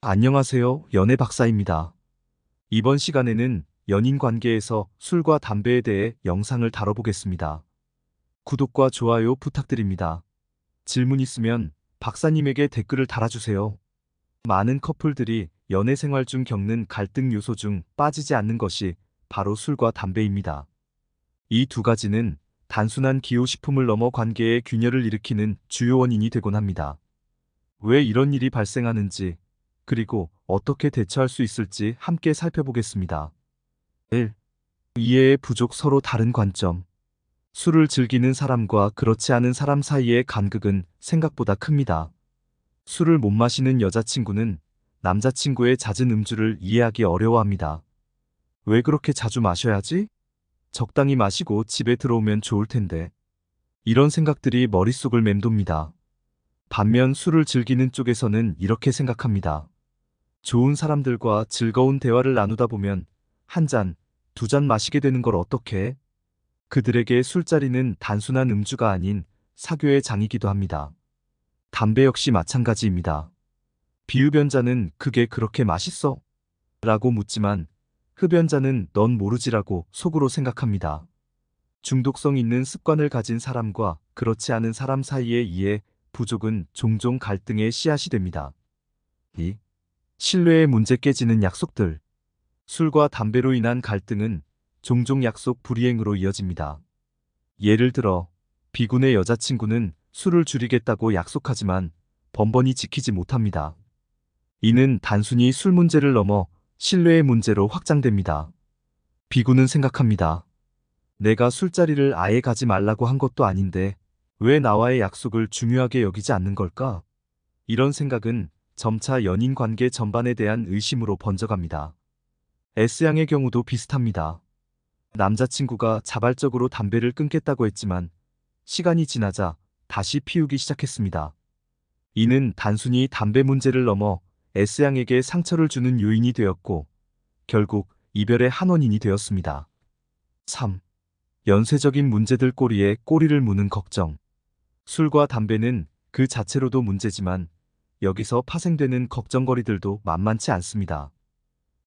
안녕하세요. 연애 박사입니다. 이번 시간에는 연인 관계에서 술과 담배에 대해 영상을 다뤄보겠습니다. 구독과 좋아요 부탁드립니다. 질문 있으면 박사님에게 댓글을 달아주세요. 많은 커플들이 연애 생활 중 겪는 갈등 요소 중 빠지지 않는 것이 바로 술과 담배입니다. 이 두 가지는 단순한 기호식품을 넘어 관계에 균열을 일으키는 주요 원인이 되곤 합니다. 왜 이런 일이 발생하는지, 그리고 어떻게 대처할 수 있을지 함께 살펴보겠습니다. 1. 이해의 부족. 서로 다른 관점. 술을 즐기는 사람과 그렇지 않은 사람 사이의 간극은 생각보다 큽니다. 술을 못 마시는 여자친구는 남자친구의 잦은 음주를 이해하기 어려워합니다. 왜 그렇게 자주 마셔야지? 적당히 마시고 집에 들어오면 좋을 텐데. 이런 생각들이 머릿속을 맴돕니다. 반면 술을 즐기는 쪽에서는 이렇게 생각합니다. 좋은 사람들과 즐거운 대화를 나누다 보면 한 잔, 두 잔 마시게 되는 걸 어떡해? 그들에게 술자리는 단순한 음주가 아닌 사교의 장이기도 합니다. 담배 역시 마찬가지입니다. 비흡연자는 그게 그렇게 맛있어? 라고 묻지만 흡연자는 넌 모르지라고 속으로 생각합니다. 중독성 있는 습관을 가진 사람과 그렇지 않은 사람 사이의 이해 부족은 종종 갈등의 씨앗이 됩니다. 2. 신뢰의 문제. 깨지는 약속들. 술과 담배로 인한 갈등은 종종 약속 불이행으로 이어집니다. 예를 들어, B군의 여자친구는 술을 줄이겠다고 약속하지만 번번이 지키지 못합니다. 이는 단순히 술 문제를 넘어 신뢰의 문제로 확장됩니다. B군은 생각합니다. 내가 술자리를 아예 가지 말라고 한 것도 아닌데 왜 나와의 약속을 중요하게 여기지 않는 걸까? 이런 생각은 점차 연인 관계 전반에 대한 의심으로 번져갑니다. S양의 경우도 비슷합니다. 남자친구가 자발적으로 담배를 끊겠다고 했지만 시간이 지나자 다시 피우기 시작했습니다. 이는 단순히 담배 문제를 넘어 S양에게 상처를 주는 요인이 되었고 결국 이별의 한 원인이 되었습니다. 3. 연쇄적인 문제들. 꼬리에 꼬리를 무는 걱정. 술과 담배는 그 자체로도 문제지만 여기서 파생되는 걱정거리들도 만만치 않습니다.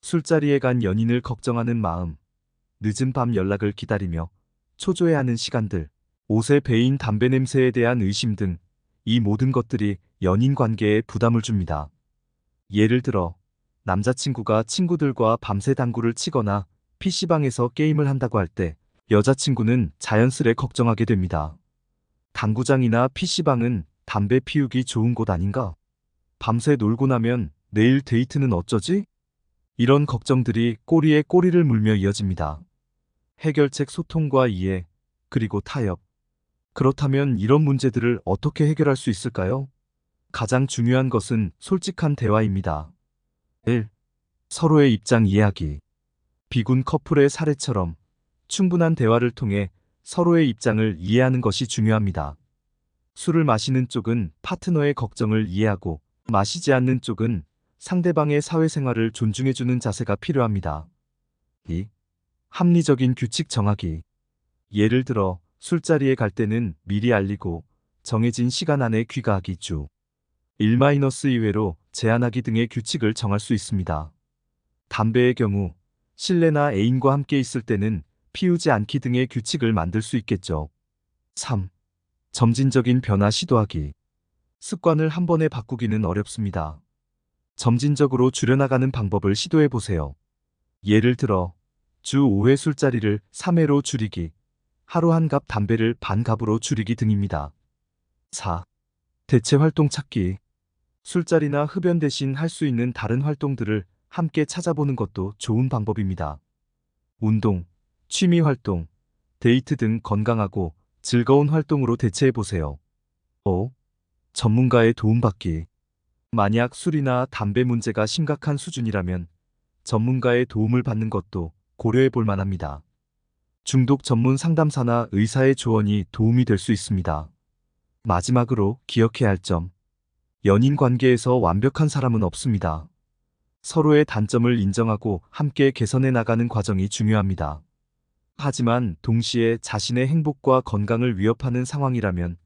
술자리에 간 연인을 걱정하는 마음, 늦은 밤 연락을 기다리며 초조해하는 시간들, 옷에 배인 담배 냄새에 대한 의심 등 이 모든 것들이 연인 관계에 부담을 줍니다. 예를 들어 남자친구가 친구들과 밤새 당구를 치거나 PC방에서 게임을 한다고 할 때 여자친구는 자연스레 걱정하게 됩니다. 당구장이나 PC방은 담배 피우기 좋은 곳 아닌가? 밤새 놀고 나면 내일 데이트는 어쩌지? 이런 걱정들이 꼬리에 꼬리를 물며 이어집니다. 해결책. 소통과 이해, 그리고 타협. 그렇다면 이런 문제들을 어떻게 해결할 수 있을까요? 가장 중요한 것은 솔직한 대화입니다. 1. 서로의 입장 이해하기. 비군 커플의 사례처럼 충분한 대화를 통해 서로의 입장을 이해하는 것이 중요합니다. 술을 마시는 쪽은 파트너의 걱정을 이해하고 마시지 않는 쪽은 상대방의 사회생활을 존중해주는 자세가 필요합니다. 2. 합리적인 규칙 정하기. 예를 들어 술자리에 갈 때는 미리 알리고 정해진 시간 안에 귀가하기 주 1-2회로 제한하기 등의 규칙을 정할 수 있습니다. 담배의 경우 실내나 애인과 함께 있을 때는 피우지 않기 등의 규칙을 만들 수 있겠죠. 3. 점진적인 변화 시도하기. 습관을 한 번에 바꾸기는 어렵습니다. 점진적으로 줄여나가는 방법을 시도해 보세요. 예를 들어 주 5회 술자리를 3회로 줄이기, 하루 한 갑 담배를 반 갑으로 줄이기 등입니다. 4. 대체 활동 찾기. 술자리나 흡연 대신 할 수 있는 다른 활동들을 함께 찾아보는 것도 좋은 방법입니다. 운동, 취미 활동, 데이트 등 건강하고 즐거운 활동으로 대체해 보세요. 5. 전문가의 도움받기. 만약 술이나 담배 문제가 심각한 수준이라면 전문가의 도움을 받는 것도 고려해 볼 만합니다. 중독 전문 상담사나 의사의 조언이 도움이 될 수 있습니다. 마지막으로 기억해야 할 점. 연인 관계에서 완벽한 사람은 없습니다. 서로의 단점을 인정하고 함께 개선해 나가는 과정이 중요합니다. 하지만 동시에 자신의 행복과 건강을 위협하는 상황이라면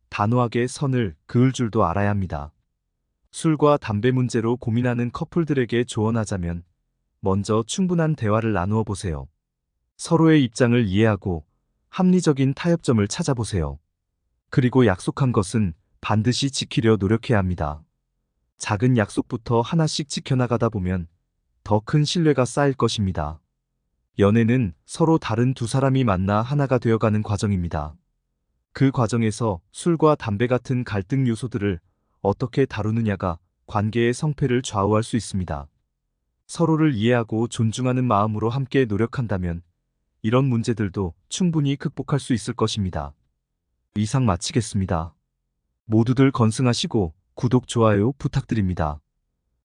단호하게 선을 그을 줄도 알아야 합니다. 술과 담배 문제로 고민하는 커플들에게 조언하자면 먼저 충분한 대화를 나누어 보세요. 서로의 입장을 이해하고 합리적인 타협점을 찾아보세요. 그리고 약속한 것은 반드시 지키려 노력해야 합니다. 작은 약속부터 하나씩 지켜나가다 보면 더 큰 신뢰가 쌓일 것입니다. 연애는 서로 다른 두 사람이 만나 하나가 되어가는 과정입니다. 그 과정에서 술과 담배 같은 갈등 요소들을 어떻게 다루느냐가 관계의 성패를 좌우할 수 있습니다. 서로를 이해하고 존중하는 마음으로 함께 노력한다면 이런 문제들도 충분히 극복할 수 있을 것입니다. 이상 마치겠습니다. 모두들 건승하시고 구독, 좋아요 부탁드립니다.